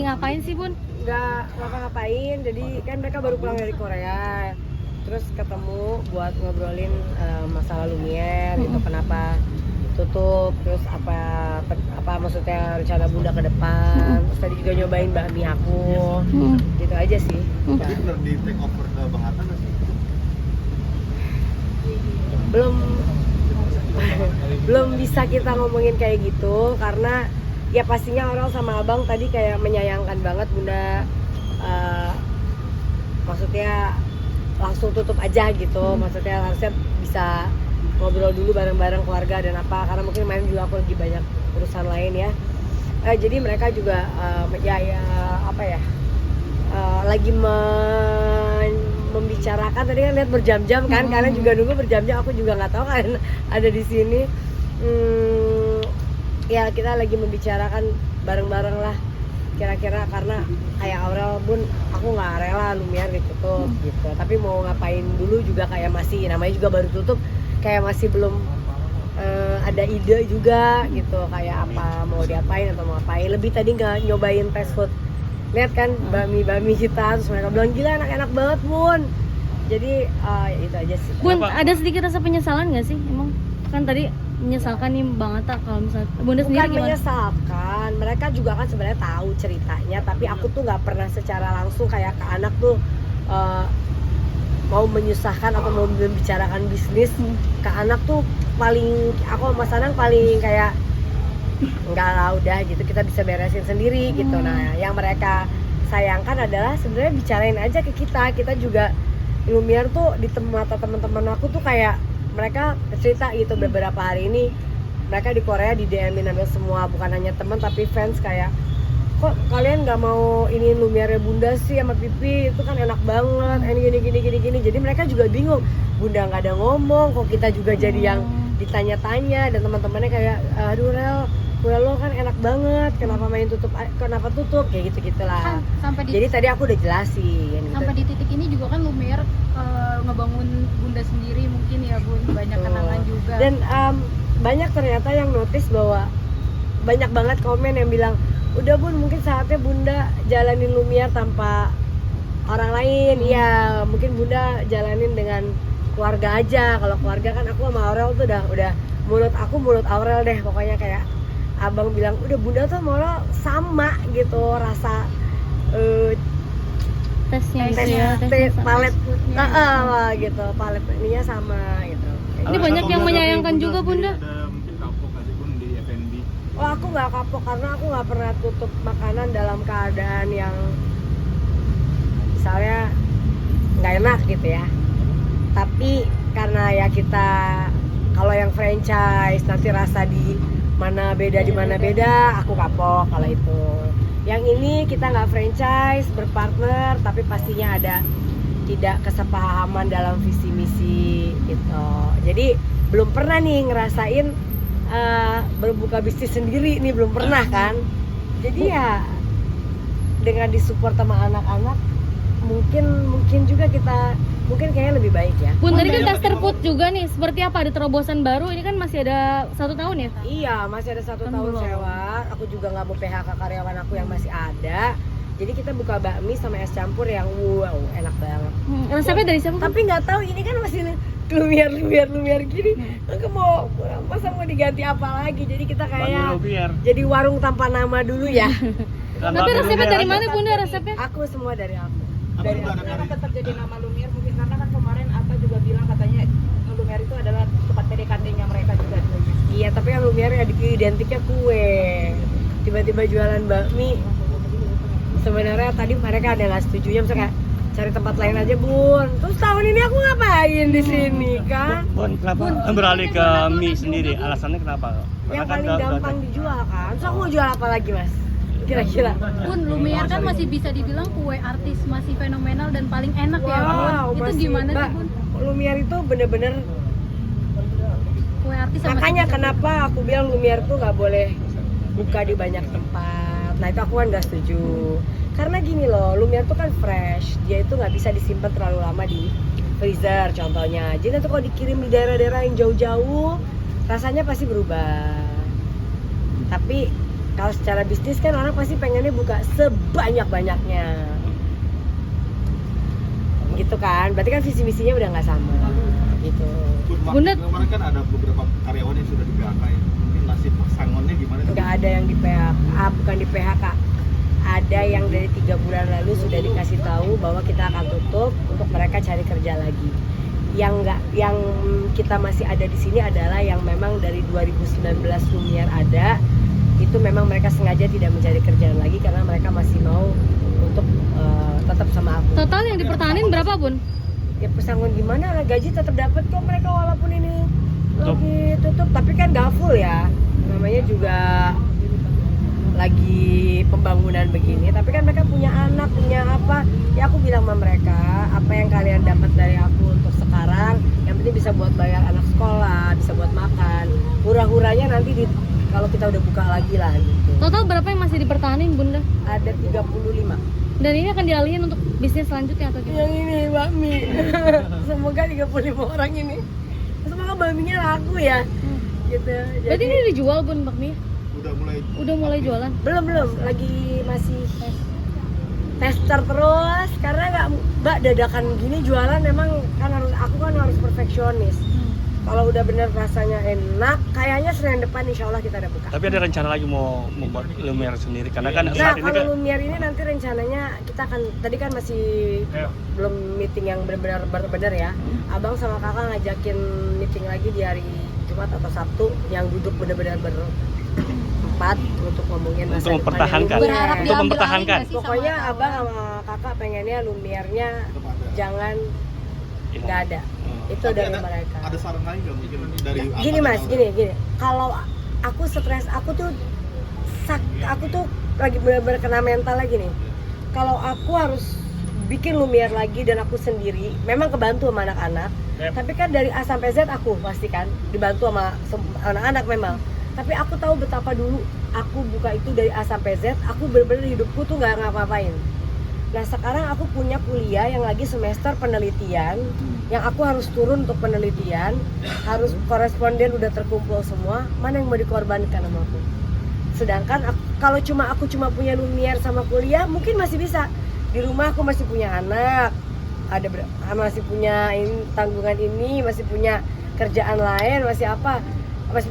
ngapain sih Bun? Nggak ngapa-ngapain, jadi kan mereka baru pulang dari Korea, terus ketemu buat ngobrolin masalah Lumiere gitu, kenapa tutup, terus apa maksudnya rencana Bunda ke depan, terus tadi juga nyobain bakmi aku, gitu aja sih. Jadi bener di take over ke Bang Hatta nggak sih? belum bisa kita ngomongin kayak gitu, karena ya pastinya orang sama abang tadi kayak menyayangkan banget Bunda, maksudnya langsung tutup aja gitu, maksudnya harusnya bisa ngobrol dulu bareng-bareng keluarga dan apa, karena mungkin main juga aku lagi banyak urusan lain ya. Jadi mereka juga lagi membicarakan, tadi kan lihat berjam-jam kan, kalian juga nunggu berjam-jam, aku juga nggak tahu kan ada di sini. Ya kita lagi membicarakan bareng-bareng lah, kira-kira karena kayak Aurel Bun, aku nggak rela Lumiere ditutup gitu, tapi mau ngapain dulu juga kayak masih, namanya juga baru tutup, kayak masih belum ada ide juga gitu, kayak apa mau diapain atau mau ngapain. Lebih tadi nggak nyobain fast food, lihat kan bami kita, terus mereka bilang gila enak banget Bun, jadi ya itu aja sih. Bun, ada sedikit rasa penyesalan nggak sih emang? Kan tadi menyesalkan nih Bang Hatta, kalau misalnya Bunda sendiri bukan gimana? menyesalkan, mereka juga kan sebenarnya tahu ceritanya, tapi aku tuh nggak pernah secara langsung kayak ke anak tuh mau menyusahkan atau mau membicarakan bisnis ke anak tuh. Paling aku sama Mas Anang paling kayak enggak lah udah gitu, kita bisa beresin sendiri gitu. Nah yang mereka sayangkan adalah sebenarnya bicarain aja ke kita juga. Lumiere tuh di mata teman-teman aku tuh kayak mereka cerita gitu, beberapa hari ini mereka di Korea di DM-in hampir semua, bukan hanya teman tapi fans, kayak kok kalian nggak mau ini Lumiere Bunda sih sama Pipi, itu kan enak banget, gini. Jadi mereka juga bingung, Bunda nggak ada ngomong, kok kita juga jadi yang ditanya-tanya, dan teman-temannya kayak aduh Rel, kue lo kan enak banget, kenapa tutup kayak gitu-gitulah. Jadi tadi aku udah jelasin gitu. Sampai di titik ini juga kan Lumiere ngebangun Bunda sendiri mungkin ya Bun, banyak kenangan juga. Dan banyak ternyata yang notice bahwa banyak banget komen yang bilang, udah Bun mungkin saatnya Bunda jalanin Lumiere tanpa orang lain. Ya mungkin Bunda jalanin dengan keluarga aja. Kalau keluarga kan aku sama Aurel tuh udah mulut Aurel deh, pokoknya kayak abang bilang udah Bunda tuh sama Aurel sama gitu, rasa Tesnya palet gitu, palet ininya sama gitu. Ini banyak yang menyayangkan juga Bunda. Ada mungkin kapok nggak sih Bun di F&B? Oh aku nggak kapok, karena aku nggak pernah tutup makanan dalam keadaan yang misalnya nggak enak gitu ya. Tapi karena ya kita kalau yang franchise nanti rasa di mana beda, aku kapok kalau itu. Yang ini kita nggak franchise, berpartner, tapi pastinya ada tidak kesepahaman dalam visi misi gitu. Jadi belum pernah nih ngerasain berbuka bisnis sendiri nih, belum pernah kan. Jadi ya dengan disupport sama anak-anak mungkin juga kita kayaknya lebih baik ya. Bun, tadi kan Caster Food juga nih, seperti apa, ada terobosan baru, ini kan masih ada 1 tahun ya? Iya, masih ada 1 tahun sewa. Aku juga nggak mau PHK karyawan aku yang masih ada. Jadi kita buka bakmi sama es campur yang wow enak banget. Resepnya dari siapa? Tapi nggak tahu ini kan masih Lumiere gini. Aku masa mau diganti apa lagi? Jadi kita kayak jadi warung tanpa nama dulu ya. Tapi resepnya dari mana Bunda resepnya? Aku semua dari aku. Dari Kenapa tetap jadi nama Lumiere? Mungkin karena kan kemarin Atta juga bilang katanya Lumiere itu adalah tempat PDKT-nya mereka juga dulunya. Iya, tapi yang Lumiere ya identiknya kue. Tiba-tiba jualan bakmi. Sebenarnya tadi mereka ada nggak setujunya, misalnya cari tempat lain aja Bun. Terus tahun ini aku ngapain di sini kan? Bun, kenapa beralih ke mie sendiri? Alasannya kenapa? Yang paling gampang dijual kan. Terus aku mau jual apa lagi Mas? Kira-kira. Bun, Lumiere kan masih bisa dibilang kue artis, masih fenomenal dan paling enak ya Bun. Itu gimana sih Bun? Lumiere itu bener-bener Kue artis sama makanya kenapa aku bilang Lumiere tuh nggak boleh buka di banyak tempat. Nah itu aku kan nggak setuju. Karena gini loh, Lumiere tuh kan fresh, dia itu nggak bisa disimpan terlalu lama di freezer contohnya. Jadi nanti kalau dikirim di daerah-daerah yang jauh-jauh, rasanya pasti berubah. Tapi Kalau secara bisnis kan orang pasti pengennya buka sebanyak-banyaknya. Gitu kan, berarti kan visi misinya udah nggak sama gitu. Bunda- kemarin kan ada beberapa karyawan yang sudah di PHK ya. Mungkin nasib pesangonnya gimana? Nggak ada yang di PHK, bukan di PHK. Ada yang dari 3 bulan lalu sudah dikasih tahu bahwa kita akan tutup untuk mereka cari kerja lagi. Yang kita masih ada di sini adalah yang memang dari 2019 Lumiere ada, itu memang mereka sengaja tidak mencari kerjaan lagi karena mereka masih mau untuk tetap sama aku. Total yang dipertahanin berapa, Bun? Ya pesangon gimana, gaji tetap dapat kok mereka walaupun ini lagi tutup, tapi kan gak full ya, namanya juga lagi pembangunan begini, tapi kan mereka punya anak, punya apa, ya aku bilang sama mereka, apa yang kalian dapat dari aku untuk sekarang, yang penting bisa buat bayar anak sekolah, bisa buat makan, hura-huranya nanti kalau kita udah buka lagi lah gitu. Total berapa yang masih dipertahanin, Bunda? Ada 35. Dan ini akan dialihin untuk bisnis selanjutnya atau gimana? Yang ini bakmi. Semoga 35 orang ini. Semoga bakminya laku ya. Gitu. Berarti ini dijual, Bun, bakmi? Udah mulai Jualan? Belum, lagi masih tester terus karena nggak mbak dadakan gini jualan memang kan aku harus perfeksionis. Kalau udah bener rasanya enak, kayaknya Senin depan insya Allah kita udah buka. Tapi ada rencana lagi mau membuat Lumiere sendiri karena kan Nah saat ini kalau kan Lumiere ini nanti rencananya kita akan, tadi kan masih belum meeting yang benar-benar ya. Abang sama kakak ngajakin meeting lagi di hari Jumat atau Sabtu yang duduk benar-benar berempat untuk ngomongin masa Untuk mempertahankan. depan Berharap Untuk diambil mempertahankan. alih nggak sih sama Pokoknya Abang? abang sama kakak pengennya Lumiere-nya jangan nggak ada. Itu Tapi dari mereka. Ada saran lain nggak mungkin dari Gini mas, gini. Kalau aku stres, aku tuh lagi benar-benar kena mental lagi nih. Kalau aku harus bikin Lumiere lagi dan aku sendiri, memang kebantu sama anak-anak. Tapi kan dari A sampai Z aku pasti kan dibantu sama anak-anak memang. Tapi aku tahu betapa dulu aku buka itu dari A sampai Z, aku benar-benar hidupku tuh nggak ngapa-ngapain. Nah sekarang aku punya kuliah yang lagi semester penelitian, yang aku harus turun untuk penelitian, harus koresponden udah terkumpul semua, mana yang mau dikorbankan sama aku? Sedangkan kalau aku cuma punya Lumiere sama kuliah, mungkin masih bisa. Di rumah aku masih punya anak, masih punya tanggungan ini, masih punya kerjaan lain, masih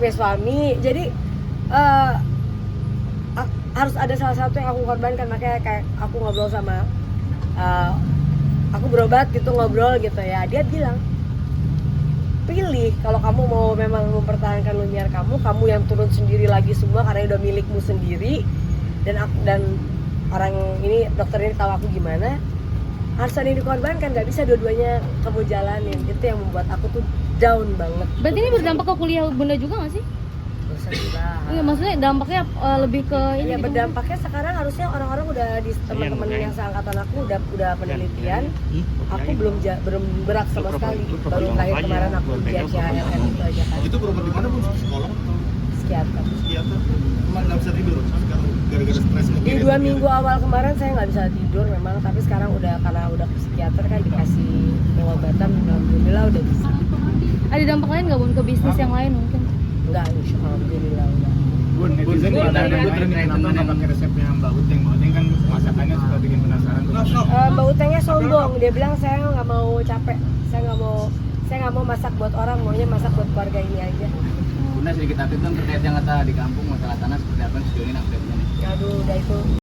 punya suami. Jadi harus ada salah satu yang aku korbankan, makanya kayak aku ngobrol sama aku berobat gitu, ngobrol gitu ya, dia bilang pilih kalau kamu mau memang mempertahankan Lumiere kamu yang turun sendiri lagi semua karena udah milikmu sendiri, dan orang ini dokter ini tahu aku gimana, harus ada yang dikorbankan, nggak bisa dua-duanya kamu jalanin. Itu yang membuat aku tuh down banget. Berarti ini berdampak ke kuliah Bunda juga nggak sih? Usah dibahas. Iya, maksudnya dampaknya lebih ke ini Ya gitu. berdampaknya sekarang harusnya orang-orang udah di teman-teman yang seangkatan aku udah penelitian. Aku belum berat sama sekali. Baru terakhir kemarin aku ujian CHRM itu aja kan. itu berobat di mana pun psikolog Psikiater. psikiater emang nggak bisa tidur sekarang gara-gara stres Di 2 minggu awal kemarin saya nggak bisa tidur memang, tapi sekarang karena udah ke psikiater kan dikasih pengobatan, alhamdulillah udah bisa. Ada dampak lain nggak, Bun, ke bisnis yang lain mungkin? Enggak, alhamdulillah enggak. Bun, netizen pada ngetrend kenapa nggak pakai resepnya Mbak Uteng? Mbak Uteng kan masakannya suka bikin penasaran tuh. Mbak Utengnya sombong, dia bilang saya nggak mau capek, saya nggak mau masak buat orang, maunya masak buat keluarga ini aja. Bunda sedikit update kan terkait yang kata di kampung masalah tanah seperti apa sejauh ini update-nya nih? Aduh, udah itu